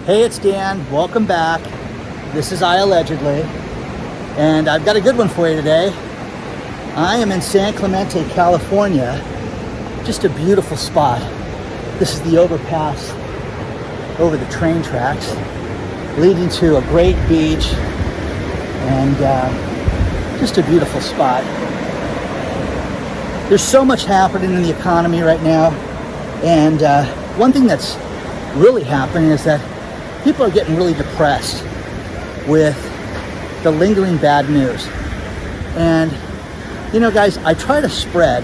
Hey, it's Dan. Welcome back. This is iAllegedly, and I've got a good one for you today. I am in San Clemente, California. Just a beautiful spot. This is the overpass over the train tracks, leading to a great beach, and just a beautiful spot. There's so much happening in the economy right now, and one thing that's really happening is that people are getting really depressed with the lingering bad news. And, you know, guys, I try to spread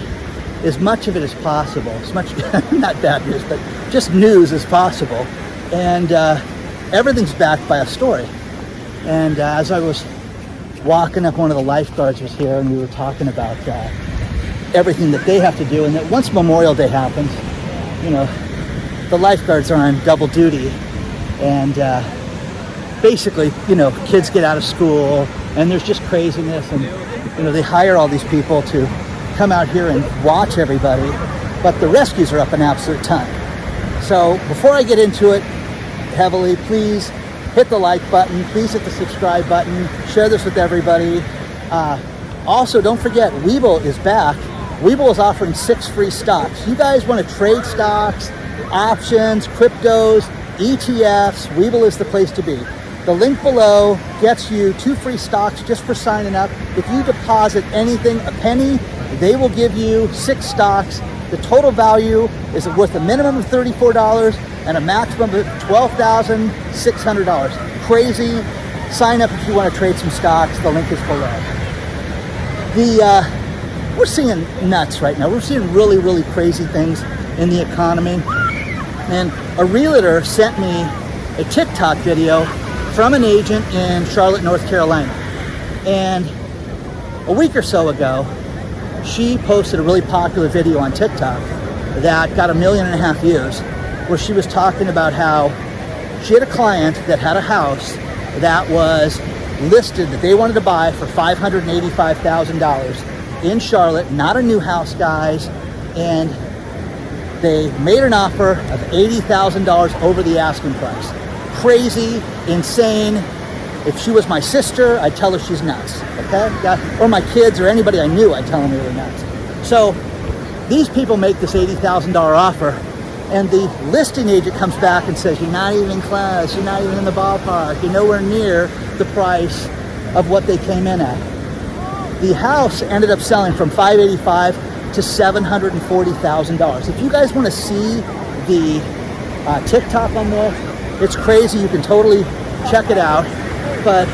as much of it as possible, as much, not bad news, but just news as possible. And everything's backed by a story. And as I was walking up, one of the lifeguards was here, and we were talking about everything that they have to do. And that once Memorial Day happens, you know, the lifeguards are on double duty. And basically, you know, kids get out of school and there's just craziness, and, you know, they hire all these people to come out here and watch everybody, but the rescues are up an absolute ton. So before I get into it heavily, please hit the like button, please hit the subscribe button, share this with everybody. Also, don't forget, Webull is back. Webull is offering 6 free stocks. You guys want to trade stocks, options, cryptos, ETFs, Webull is the place to be. The link below gets you 2 free stocks just for signing up. If you deposit anything, a penny, they will give you 6 stocks. The total value is worth a minimum of $34 and a maximum of $12,600. Crazy. Sign up if you want to trade some stocks. The link is below. We're seeing nuts right now. We're seeing really, really crazy things in the economy. And a realtor sent me a TikTok video from an agent in Charlotte, North Carolina. And a week or so ago, she posted a really popular video on TikTok that got 1.5 million views, where she was talking about how she had a client that had a house that was listed that they wanted to buy for $585,000 in Charlotte, not a new house, guys, and they made an offer of $80,000 over the asking price. Crazy, insane. If she was my sister, I'd tell her she's nuts, okay? Or my kids or anybody I knew, I'd tell them they were nuts. So these people make this $80,000 offer, and the listing agent comes back and says, you're not even close, you're not even in the ballpark, you're nowhere near the price of what they came in at. The house ended up selling from $585,000 to $740,000. If you guys want to see the TikTok on this, it's crazy. You can totally check it out. But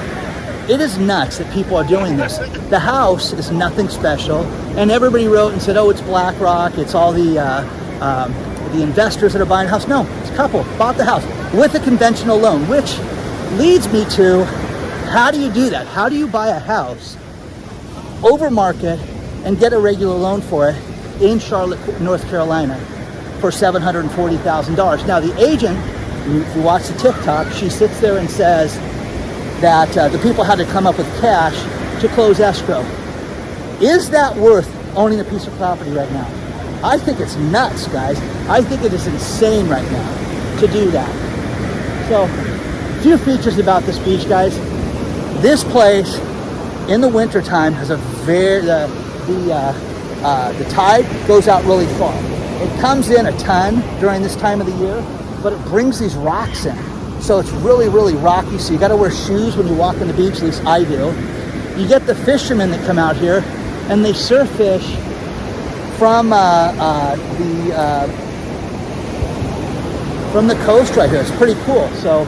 it is nuts that people are doing this. The house is nothing special, and everybody wrote and said, "Oh, it's BlackRock. It's all the investors that are buying the house." No, it's a couple bought the house with a conventional loan, which leads me to, how do you do that? How do you buy a house over market and get a regular loan for it in Charlotte, North Carolina for $740,000. Now, the agent, if you watch the TikTok, she sits there and says that the people had to come up with cash to close escrow. Is that worth owning a piece of property right now? I think it's nuts, guys. I think it is insane right now to do that. So, a few features about this beach, guys. This place in the wintertime has a very, the tide goes out really far. It comes in a ton during this time of the year, but it brings these rocks in. So it's really, really rocky. So you got to wear shoes when you walk on the beach, at least I do. You get the fishermen that come out here, and they surf fish from the coast right here. It's pretty cool. So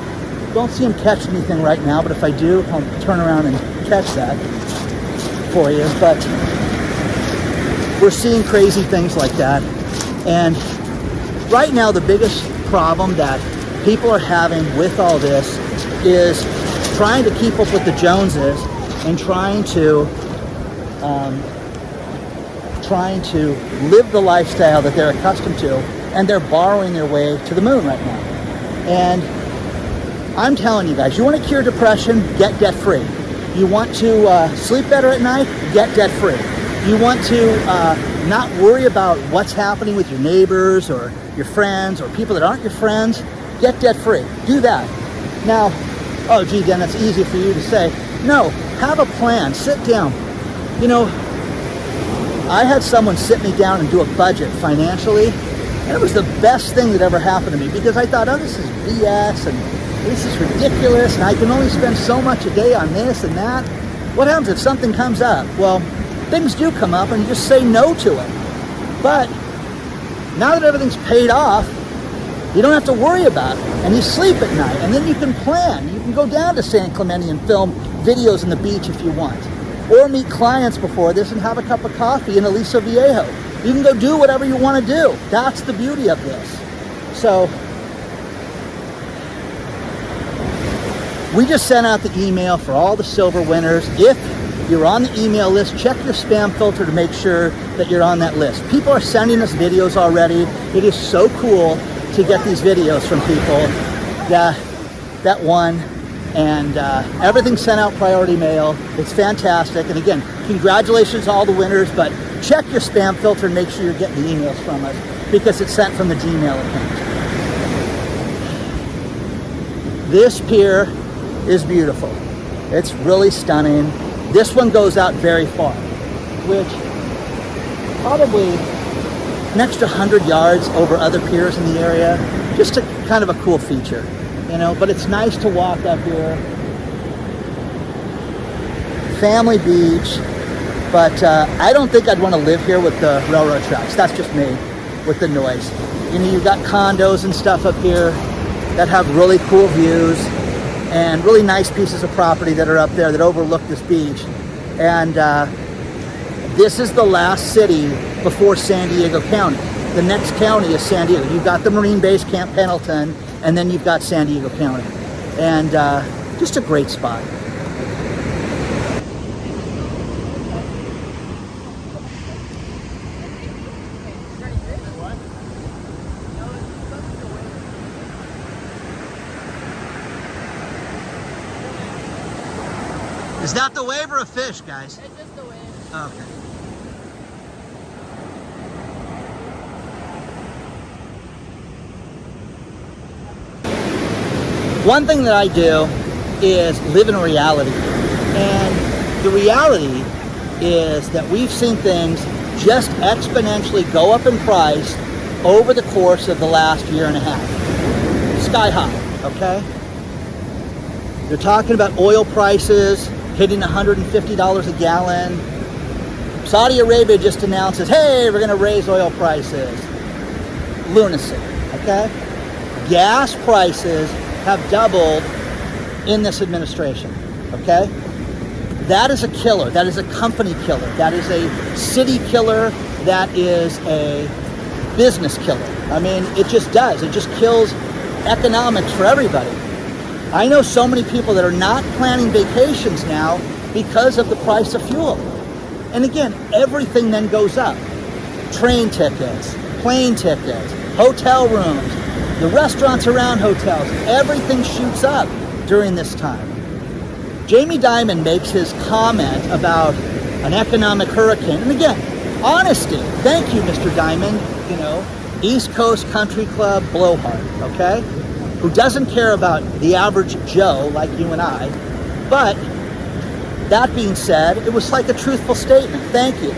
don't see them catch anything right now, but if I do, I'll turn around and catch that for you. But we're seeing crazy things like that. And right now, the biggest problem that people are having with all this is trying to keep up with the Joneses and trying to live the lifestyle that they're accustomed to, and they're borrowing their way to the moon right now. And I'm telling you guys, you want to cure depression, get debt free. You want to sleep better at night, get debt free. You want to not worry about what's happening with your neighbors or your friends or people that aren't your friends, get debt free. Do that. Now, oh gee, Dan, that's easy for you to say. No, have a plan, sit down. You know, I had someone sit me down and do a budget financially, and it was the best thing that ever happened to me, because I thought, oh, this is BS, and this is ridiculous, and I can only spend so much a day on this and that. What happens if something comes up? Well, things do come up, and you just say no to it. But now that everything's paid off, you don't have to worry about it, and you sleep at night, and then you can plan. You can go down to San Clemente and film videos on the beach if you want, or meet clients before this and have a cup of coffee in Aliso Viejo. You can go do whatever you want to do. That's the beauty of this. So we just sent out the email for all the silver winners. If you're on the email list, check your spam filter to make sure that you're on that list. People are sending us videos already. It is so cool to get these videos from people that won, and everything's sent out priority mail. It's fantastic. And again, congratulations to all the winners, but check your spam filter and make sure you're getting the emails from us, because it's sent from the Gmail account. This pier is beautiful. It's really stunning. This one goes out very far, which probably an extra 100 yards over other piers in the area. Just a kind of a cool feature, you know, but it's nice to walk up here. Family beach, but I don't think I'd want to live here with the railroad tracks. That's just me, with the noise. You know, you've got condos and stuff up here that have really cool views and really nice pieces of property that are up there that overlook this beach. And this is the last city before San Diego County. The next county is San Diego. You've got the Marine Base Camp Pendleton, and then you've got San Diego County. And just a great spot. Is that the wave or a fish, guys? It's just the wave. Oh, okay. One thing that I do is live in reality. And the reality is that we've seen things just exponentially go up in price over the course of the last year and a half. Sky high, okay? They're talking about oil prices hitting $150 a gallon. Saudi Arabia just announces, hey, we're going to raise oil prices. Lunacy, okay? Gas prices have doubled in this administration, okay? That is a killer. That is a company killer. That is a city killer. That is a business killer. I mean, it just does. It just kills economics for everybody. I know so many people that are not planning vacations now because of the price of fuel. And again, everything then goes up. Train tickets, plane tickets, hotel rooms, the restaurants around hotels, everything shoots up during this time. Jamie Dimon makes his comment about an economic hurricane. And again, honesty. Thank you, Mr. Dimon. You know, East Coast Country Club blowhard, okay? Who doesn't care about the average Joe like you and I. But that being said, it was like a truthful statement. Thank you.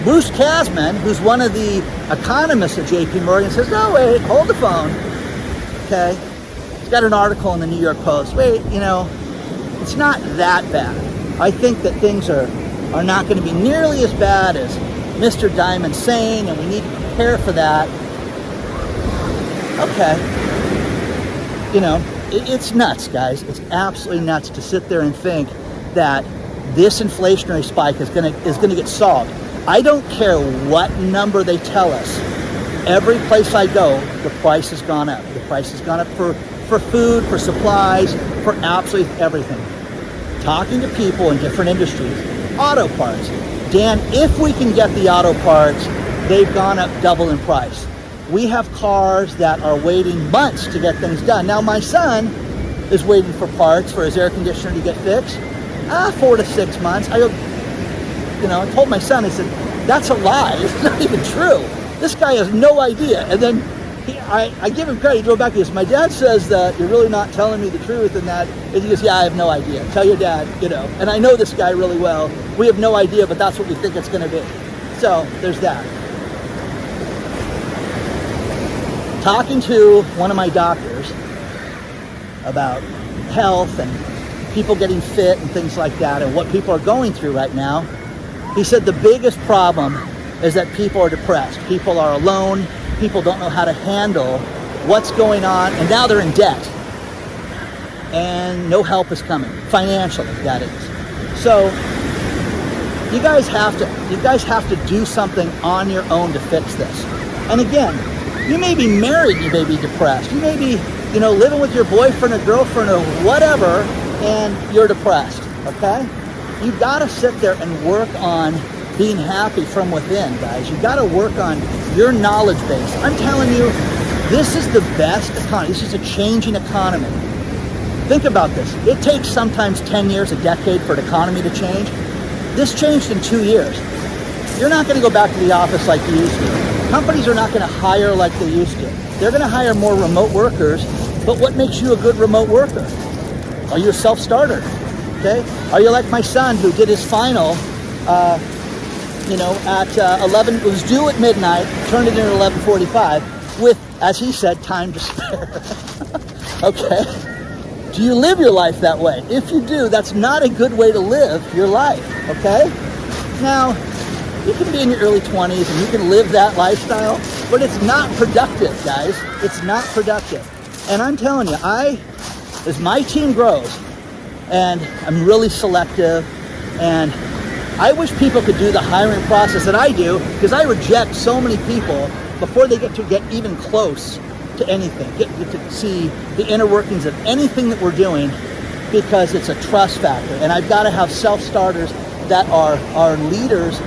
Bruce Kasman, who's one of the economists at JP Morgan, says, no, wait, hold the phone. Okay? He's got an article in the New York Post. Wait, you know, it's not that bad. I think that things are not going to be nearly as bad as Mr. Dimon's saying, and we need to prepare for that. Okay. You know, it's nuts, guys. It's absolutely nuts to sit there and think that this inflationary spike is going to get solved. I don't care what number they tell us. Every place I go, the price has gone up. The price has gone up for food, for supplies, for absolutely everything. Talking to people in different industries, auto parts. Dan, if we can get the auto parts, they've gone up double in price. We have cars that are waiting months to get things done. Now, my son is waiting for parts for his air conditioner to get fixed. 4 to 6 months. I told my son, I said, that's a lie. It's not even true. This guy has no idea. And then I give him credit. He drove back and goes, my dad says that you're really not telling me the truth, and he goes, yeah, I have no idea. Tell your dad, and I know this guy really well. We have no idea, but that's what we think it's going to be. So there's that. Talking to one of my doctors about health and people getting fit and things like that and what people are going through right now, he said the biggest problem is that people are depressed. People are alone. People don't know how to handle what's going on, and now they're in debt. And no help is coming, financially, that is. So you guys have to do something on your own to fix this. And again, you may be married, you may be depressed. You may be, living with your boyfriend or girlfriend or whatever, and you're depressed, okay? You've got to sit there and work on being happy from within, guys. You've got to work on your knowledge base. I'm telling you, this is the best economy. This is a changing economy. Think about this. It takes sometimes 10 years, a decade for an economy to change. This changed in 2 years. You're not going to go back to the office like you used to. Companies are not going to hire like they used to. They're going to hire more remote workers, but what makes you a good remote worker? Are you a self-starter? Okay? Are you like my son who did his final, at 11, it was due at midnight, turned it in at 11:45 with, as he said, time to spare. Okay? Do you live your life that way? If you do, that's not a good way to live your life, okay? Now, you can be in your early 20s and you can live that lifestyle, but it's not productive, guys. It's not productive. And I'm telling you, as my team grows, and I'm really selective, and I wish people could do the hiring process that I do, because I reject so many people before they get even close to anything, get to see the inner workings of anything that we're doing, because it's a trust factor. And I've got to have self-starters that are leaders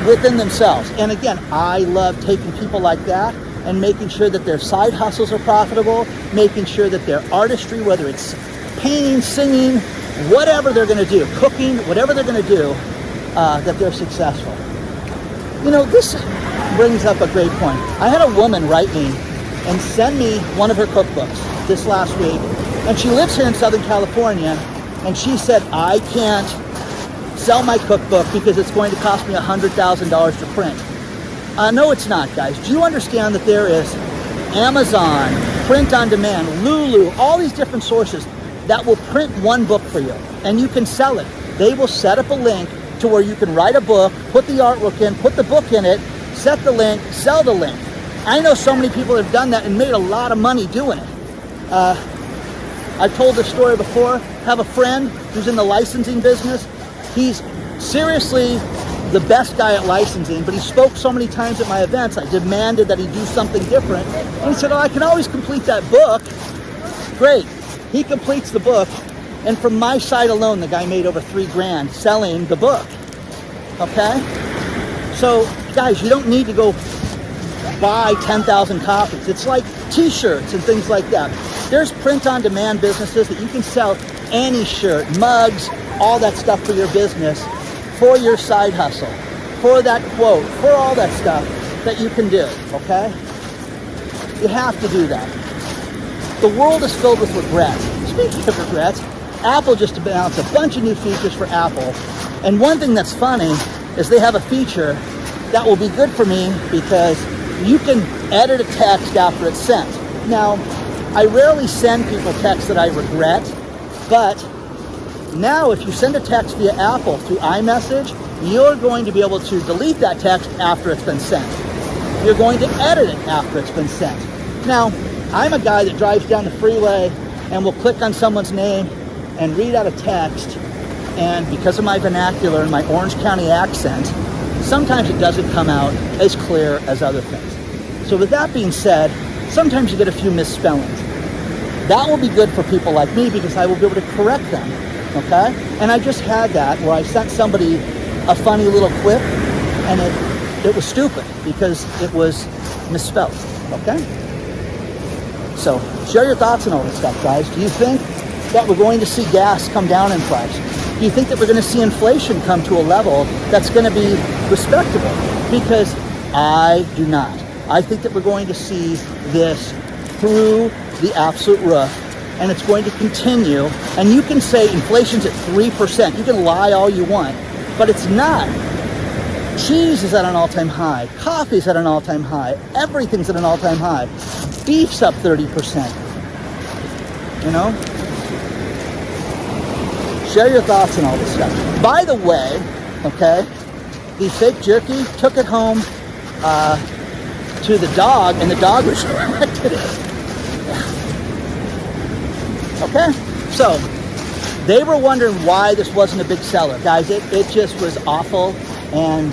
within themselves. And again, I love taking people like that and making sure that their side hustles are profitable, making sure that their artistry, whether it's painting, singing, whatever they're going to do, cooking, whatever they're going to do, that they're successful. This brings up a great point. I had a woman write me and send me one of her cookbooks this last week, and she lives here in Southern California, and she said, I can't sell my cookbook because it's going to cost me $100,000 to print. No, it's not, guys. Do you understand that there is Amazon, print on demand, Lulu, all these different sources that will print one book for you, and you can sell it. They will set up a link to where you can write a book, put the artwork in, put the book in it, set the link, sell the link. I know so many people that have done that and made a lot of money doing it. I've told this story before. Have a friend who's in the licensing business. He's seriously the best guy at licensing, but he spoke so many times at my events, I demanded that he do something different. And he said, I can always complete that book. Great. He completes the book, and from my side alone, the guy made over $3,000 selling the book. Okay? So, guys, you don't need to go buy 10,000 copies. It's like t-shirts and things like that. There's print-on-demand businesses that you can sell any shirt, mugs, all that stuff for your business, for your side hustle, for that quote, for all that stuff that you can do, okay? You have to do that. The world is filled with regrets. Speaking of regrets, Apple just announced a bunch of new features for Apple. And one thing that's funny is they have a feature that will be good for me because you can edit a text after it's sent. Now, I rarely send people texts that I regret, but now if you send a text via Apple through iMessage, you're going to be able to delete that text after it's been sent. You're going to edit it after it's been sent. Now, I'm a guy that drives down the freeway and will click on someone's name and read out a text, and because of my vernacular and my Orange County accent, sometimes it doesn't come out as clear as other things. So with that being said, sometimes you get a few misspellings. That will be good for people like me because I will be able to correct them, okay? And I just had that where I sent somebody a funny little quip and it was stupid because it was misspelled, okay? So share your thoughts on all this stuff, guys. Do you think that we're going to see gas come down in price? Do you think that we're going to see inflation come to a level that's going to be respectable? Because I do not. I think that we're going to see this through the absolute roof, and it's going to continue. And you can say inflation's at 3%. You can lie all you want, but it's not. Cheese is at an all-time high. Coffee's at an all-time high. Everything's at an all-time high. Beef's up 30%. You know? Share your thoughts on all this stuff. By the way, okay, the fake jerky, took it home to the dog, and the dog resurrected it. Okay? So, they were wondering why this wasn't a big seller. Guys, it just was awful. And,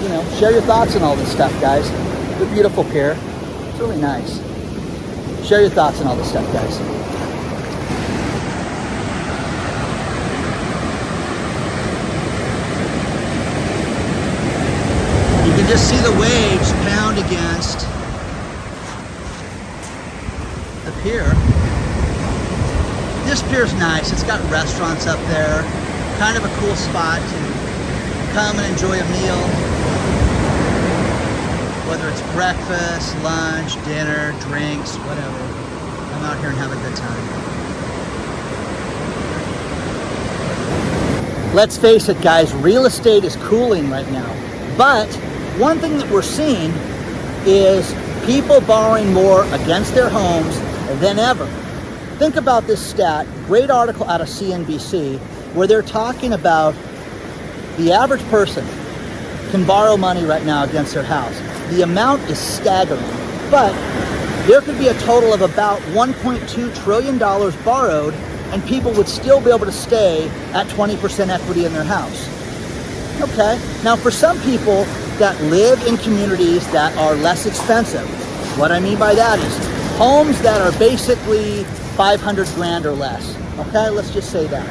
you know, share your thoughts on all this stuff, guys. It's a beautiful pair. It's really nice. Share your thoughts on all this stuff, guys. You can just see the waves pound against the pier. This pier's nice. It's got restaurants up there. Kind of a cool spot to come and enjoy a meal, whether it's breakfast, lunch, dinner, drinks, whatever. Come out here and have a good time. Let's face it, guys, real estate is cooling right now. But one thing that we're seeing is people borrowing more against their homes than ever. Think about this stat, great article out of CNBC, where they're talking about the average person can borrow money right now against their house. The amount is staggering, but there could be a total of about $1.2 trillion borrowed, and people would still be able to stay at 20% equity in their house. Okay, now for some people that live in communities that are less expensive, what I mean by that is homes that are basically 500 grand or less. Okay, let's just say that.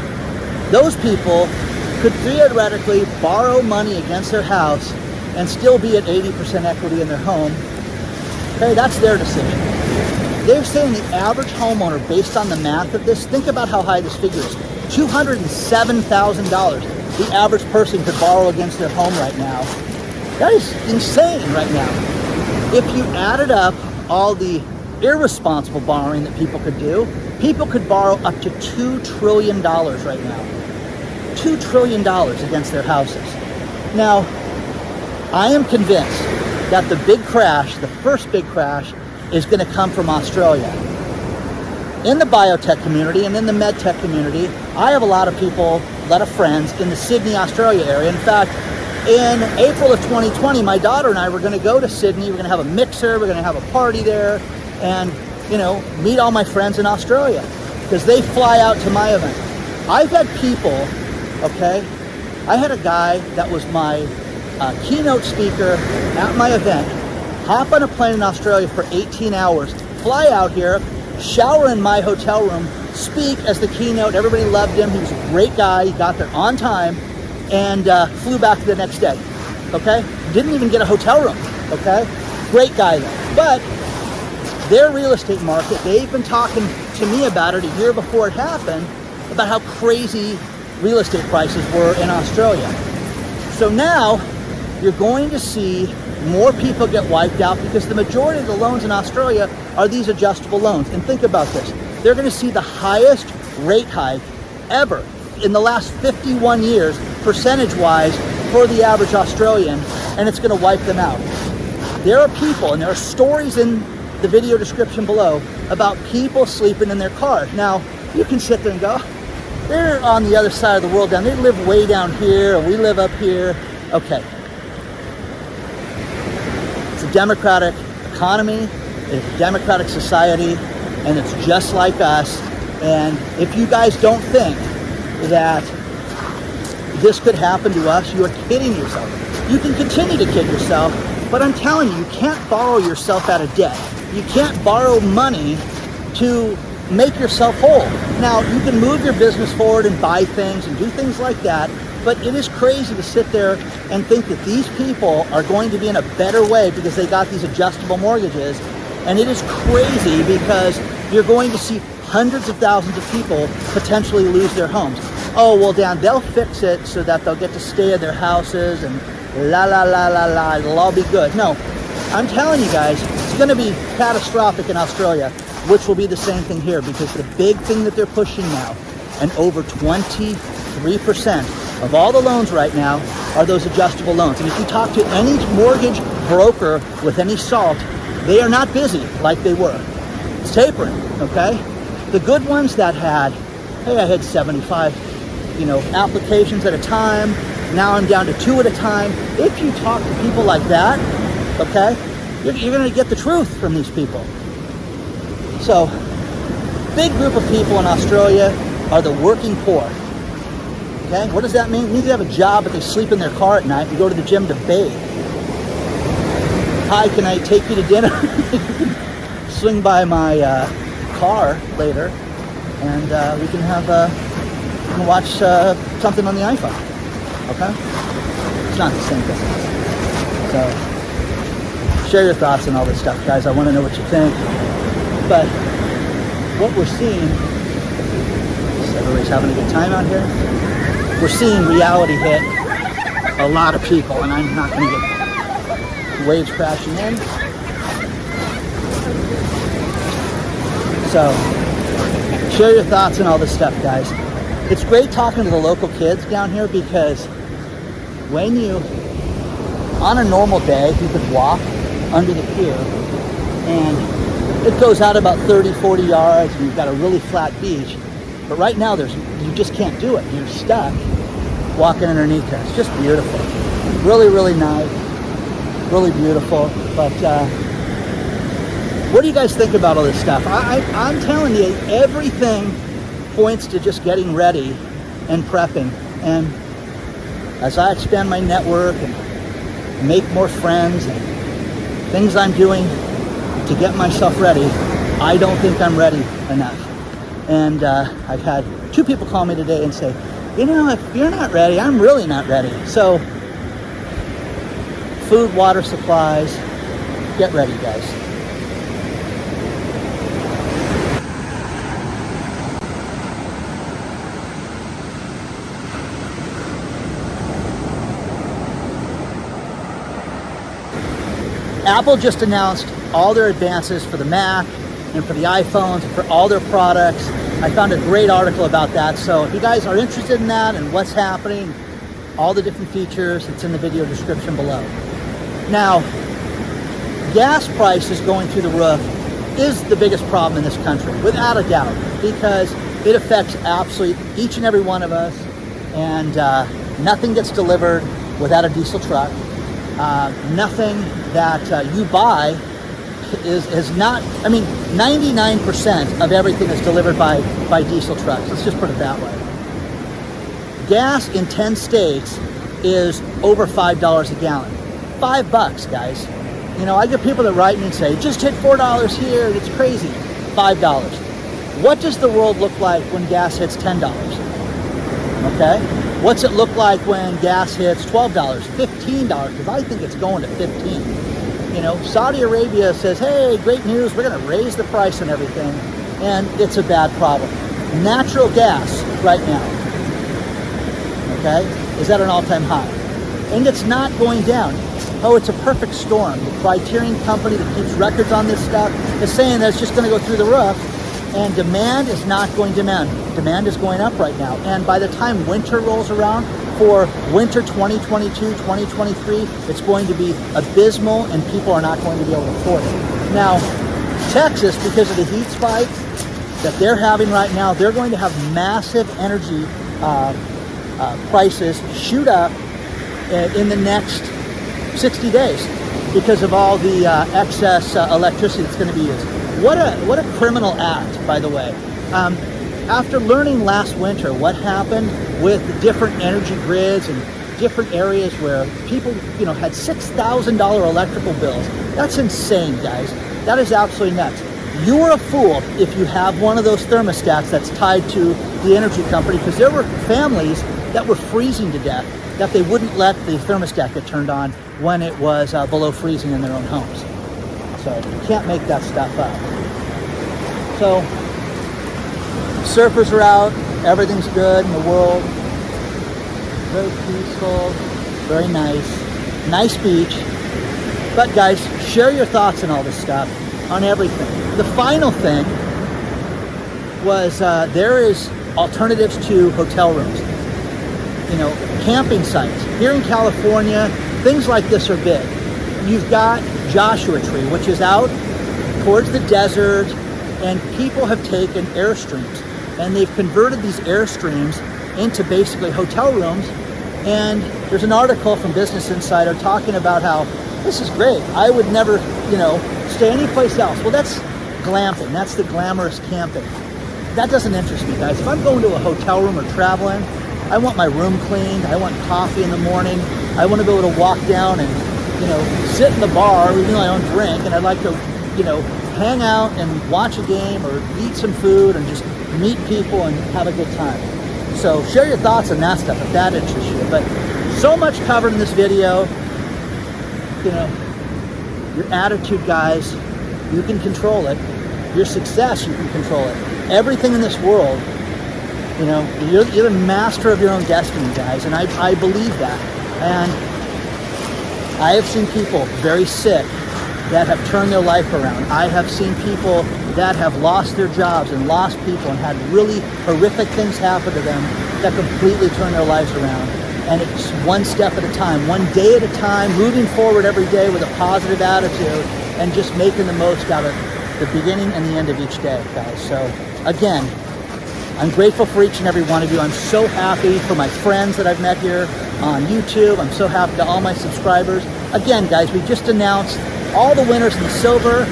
Those people could theoretically borrow money against their house and still be at 80% equity in their home. Okay, that's their decision. They're saying the average homeowner, based on the math of this, think about how high this figure is. $207,000 the average person could borrow against their home right now. That is insane right now. If you added up all the irresponsible borrowing that people could do, people could borrow up to $2 trillion right now. $2 trillion against their houses. Now, I am convinced that the big crash, the first big crash, is going to come from Australia. In the biotech community and in the medtech community, I have a lot of people, a lot of friends in the Sydney, Australia area. In fact, in April of 2020, my daughter and I were going to go to Sydney. We're going to have a mixer. We're going to have a party there and, you know, meet all my friends in Australia because they fly out to my event. I've had people, okay, I had a guy that was my keynote speaker at my event, hop on a plane in Australia for 18 hours, fly out here, shower in my hotel room, speak as the keynote. Everybody loved him. He was a great guy. He got there on time and flew back the next day, okay? Didn't even get a hotel room, okay? Great guy though. But their real estate market, they've been talking to me about it a year before it happened, about how crazy real estate prices were in Australia. So now you're going to see more people get wiped out because the majority of the loans in Australia are these adjustable loans. And think about this. They're going to see the highest rate hike ever in the last 51 years, percentage-wise, for the average Australian, and it's going to wipe them out. There are people, and there are stories in the video description below, about people sleeping in their cars. Now, you can sit there and go, they're on the other side of the world down. They live way down here, and we live up here. Okay. It's a democratic economy, it's a democratic society, and it's just like us. And if you guys don't think that this could happen to us, you are kidding yourself. You can continue to kid yourself, but I'm telling you, you can't borrow yourself out of debt. You can't borrow money to make yourself whole. Now, you can move your business forward and buy things and do things like that, but it is crazy to sit there and think that these people are going to be in a better way because they got these adjustable mortgages. And it is crazy because you're going to see hundreds of thousands of people potentially lose their homes. Oh, well, Dan, they'll fix it so that they'll get to stay in their houses and la, la, la, la, la, it'll all be good. No, I'm telling you guys, it's going to be catastrophic in Australia, which will be the same thing here, because the big thing that they're pushing now, and over 23% of all the loans right now are those adjustable loans. And if you talk to any mortgage broker with any salt, they are not busy like they were. It's tapering, okay? The good ones that had, hey, I had 75, applications at a time. Now I'm down to 2 at a time. If you talk to people like that, okay, you're going to get the truth from these people. So, big group of people in Australia are the working poor. Okay, what does that mean? It means they have a job, but they sleep in their car at night and go to the gym to bathe. Hi, can I take you to dinner? Swing by my car later, and we can have we can watch something on the iPhone. Okay, it's not the same business. So, share your thoughts on all this stuff, guys. I want to know what you think. But what we're seeing is everybody's having a good time out here. We're seeing reality hit a lot of people, and I'm not going to get waves crashing in. So, share your thoughts on all this stuff, guys. It's great talking to the local kids down here, because when on a normal day, you could walk under the pier, and it goes out about 30, 40 yards, and you've got a really flat beach. But right now, you just can't do it. You're stuck walking underneath there. It's just beautiful. Really, really nice. Really beautiful. But what do you guys think about all this stuff? I'm telling you, everything points to just getting ready and prepping. And as I expand my network and make more friends and things I'm doing to get myself ready, I don't think I'm ready enough. And I've had 2 people call me today and say, if you're not ready, I'm really not ready. So, food, water, supplies, get ready, guys. Apple just announced all their advances for the Mac and for the iPhones and for all their products. I found a great article about that. So if you guys are interested in that and what's happening, all the different features, it's in the video description below. Now, gas prices going through the roof is the biggest problem in this country, without a doubt, because it affects absolutely each and every one of us, and nothing gets delivered without a diesel truck. Nothing that you buy is not, 99% of everything is delivered by diesel trucks. Let's just put it that way. Gas in 10 states is over $5 a gallon. $5, guys. I get people that write me and say, just hit $4 here, it's crazy. $5. What does the world look like when gas hits $10? Okay? What's it look like when gas hits $12, $15? Because I think it's going to 15. Saudi Arabia says, hey, great news, we're going to raise the price on everything, and it's a bad problem. Natural gas right now, okay, is at an all-time high, and it's not going down. Oh, it's a perfect storm. The Criterion company that keeps records on this stuff is saying that it's just going to go through the roof, and demand is not going down. Demand is going up right now, and by the time winter rolls around, for winter 2022, 2023, it's going to be abysmal, and people are not going to be able to afford it. Now, Texas, because of the heat spikes that they're having right now, they're going to have massive energy prices shoot up in the next 60 days because of all the excess electricity that's going to be used. What a criminal act, by the way. After learning last winter what happened with the different energy grids and different areas where people, had $6,000 electrical bills, that's insane, guys. That is absolutely nuts. You're a fool if you have one of those thermostats that's tied to the energy company, because there were families that were freezing to death that they wouldn't let the thermostat get turned on when it was below freezing in their own homes. So you can't make that stuff up. So surfers are out, everything's good in the world. Very peaceful, very nice. Nice beach. But guys, share your thoughts on all this stuff, on everything. The final thing was there is alternatives to hotel rooms. You know, camping sites. Here in California, things like this are big. You've got Joshua Tree, which is out towards the desert, and people have taken Airstreams, and they've converted these Airstreams into basically hotel rooms. And there's an article from Business Insider talking about how this is great. I would never, you know, stay anyplace else. Well, that's glamping. That's the glamorous camping. That doesn't interest me, guys. If I'm going to a hotel room or traveling, I want my room cleaned. I want coffee in the morning. I want to be able to walk down and, you know, sit in the bar with my own drink. And I'd like to, you know, hang out and watch a game or eat some food and just meet people and have a good time. So share your thoughts on that stuff if that interests you. But so much covered in this video. You know, your attitude, guys, you can control it. Your success, you can control it. Everything in this world, you know, you're the master of your own destiny, guys. And I believe that. And I have seen people very sick that have turned their life around. I have seen people that have lost their jobs and lost people and had really horrific things happen to them that completely turned their lives around. And it's one step at a time, one day at a time, moving forward every day with a positive attitude and just making the most out of the beginning and the end of each day, guys. So again, I'm grateful for each and every one of you. I'm so happy for my friends that I've met here on YouTube. I'm so happy to all my subscribers. Again, guys, we just announced all the winners in the silver,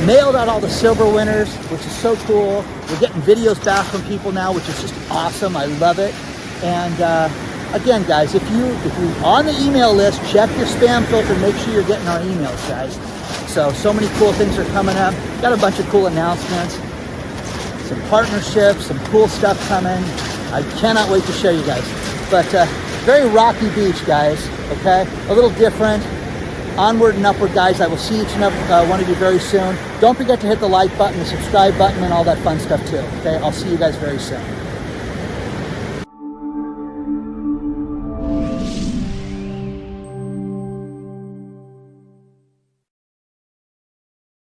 mailed out all the silver winners, which is so cool. We're getting videos back from people now, which is just awesome. I love it. And again, guys, if you're on the email list, check your spam filter. Make sure you're getting our emails, guys. So many cool things are coming up. Got a bunch of cool announcements, some partnerships, some cool stuff coming. I cannot wait to show you guys. But very rocky beach, guys, okay? A little different. Onward and upward, guys. I will see each and every one of you very soon. Don't forget to hit the like button, the subscribe button, and all that fun stuff too, okay? I'll see you guys very soon.